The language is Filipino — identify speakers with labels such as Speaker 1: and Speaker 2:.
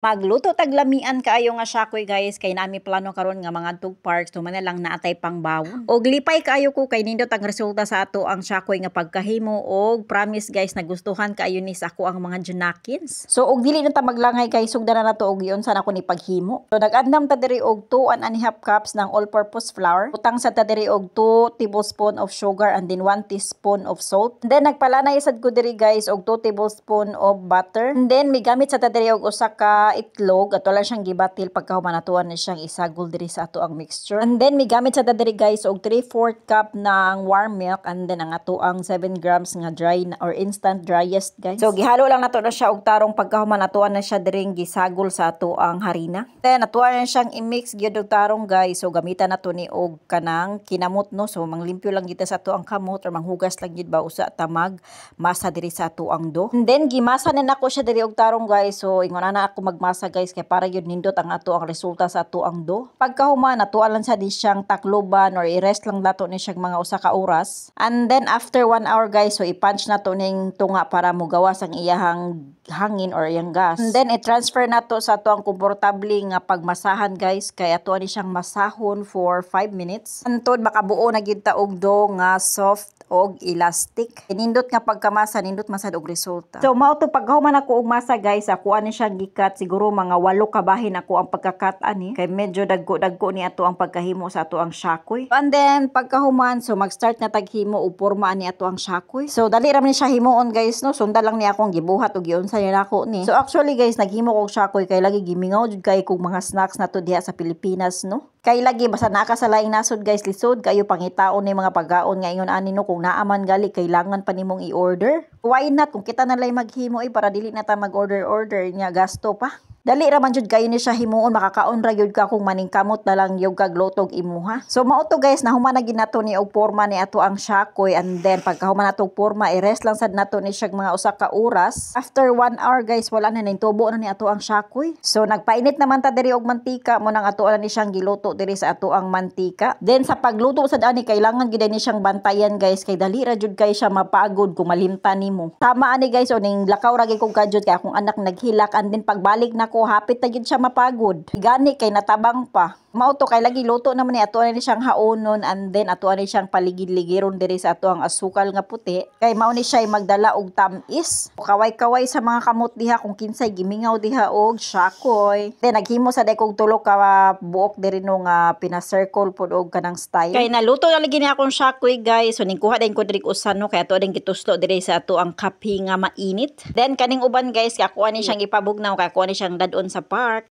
Speaker 1: Magluto tag lamian kaayo nga syakoy guys kay nami plano karon nga mga tug parks to man lang naatay pang bawon. Og lipay kaayo ko kay nindot ang resulta sa ato ang syakoy nga pagkahimo og promise guys nagustuhan kaayo ni sa ako ang mga junakins. So og dili na ta maglangay guys sugdan na nato og iyon sa nako ni paghimo. So nag-andam ta diri og 2.5 cups ng all-purpose flour. Utang sa ta diri og 2 tablespoon of sugar and then 1 teaspoon of salt. And then nagpalanay sad ko diri guys og 2 tablespoon of butter. And then migamit sa ta diri og usa ka itlog at wala siyang gibatil pagkahumanatuan na siyang isagol diri sa ato ang mixture. And then migamit sa diri guys og 3/4 cup ng warm milk and then ang ato ang 7 grams nga dry or instant driest guys. So gihalo lang nato na siya og tarong pagkahumanatuan na siya diring gisagol sa ato ang harina. Then natuan na siyang i-mix gyud og tarong guys. So gamitan nato ni og kanang kinamot no. So manglimpyo lang kita sa ato ang kamot or manghugas lang gyud ba usa tamag masa diri sa ato ang dough. And then gimasa na nako siya diri og tarong guys. So ingon na ako magmasa guys kay para yun nindot ang ato ang resulta sa ato ang dough. Pagkahuman natuan lang sa di siyang takloban or i-rest lang nato ni siyang mga usa ka oras. And then after 1 hour guys so i-punch nato ning tunga para mogawas ang iyahang hangin or iyang gas. And then i-transfer nato sa ato ang komportable nga pagmasahan guys kay ato ni siyang masahon for 5 minutes. Antod makabuo na gid ta og dough nga soft og elastic. Nindot nga pagkamasa nindot masad og resulta. So mao to paghuman ako og masa guys ako ani siyang gikat siguro mga 8 kabahin ako ang pagkakat ani kay medyo dagko ni ato ang pagkahimo sa ato ang syakoy. And then pagkahuman so mag-start na taghimo og porma ani ato ang syakoy. So dali ra man siya himuon guys no sundan lang ni akong gibuhat og giunsa ni nako ni. So actually guys naghimo ko og syakoy kay lagi gimingaw jud kay kog mga snacks nato diha sa Pilipinas no. Kay lagi basta naka sa laing nasod guys lisod kayo pangitaon ni mga pagkaon nga ingon ani no kung naaman gali kailangan pa nimong i-order. Why not kung kita na lay maghimo para dili na ta mag-order nya gasto pa. Dali ra man jud kayo ni siya himuon makakaon ra gyud ka kung maningkamot na lang yung kaglotog imuha. So mao to guys nahuman na ginato ni og porma ni ato ang syakoy and then pagkahuman nato og porma i-rest lang sad nato ni siya mga usa ka oras. After 1 hour guys wala na tubo na ni ato ang syakoy. So nagpainit naman ta diri og mantika mo nang ato ni siyang giluto diri sa ato ang mantika. Then sa pagluto sad ani kailangan gid ni siyang bantayan guys kay dali ra jud kay siya mapagod kung malimtan nimo. Tama ani guys o ning lakaw ra gyud kog kadyot kay akong anak naghilak and then pagbalik na ko hapit na gid siya mapagod. Gani kay natabang pa. Mao to kay lagi luto naman ni ato ni siyang haonon and then ato ni siyang paligid-ligiron diri sa ato ang asukal nga puti. Kay mao ni siya magdala og tamis. Kaway-kaway sa mga kamot diha kung kinsay gimingaw diha og syakoy. Then naghimo sa dekog tulo ka buok diri no nga pina-circle pud og kanang style. Kay naluto na lagi ni akong syakoy guys. So ningkuha din ko diri usan no kay ato din gituslo diri sa ato ang kape nga mainit. Then kaning uban guys kay ako ani siyang ipabugnaw kay ako ani siyang dadon sa park.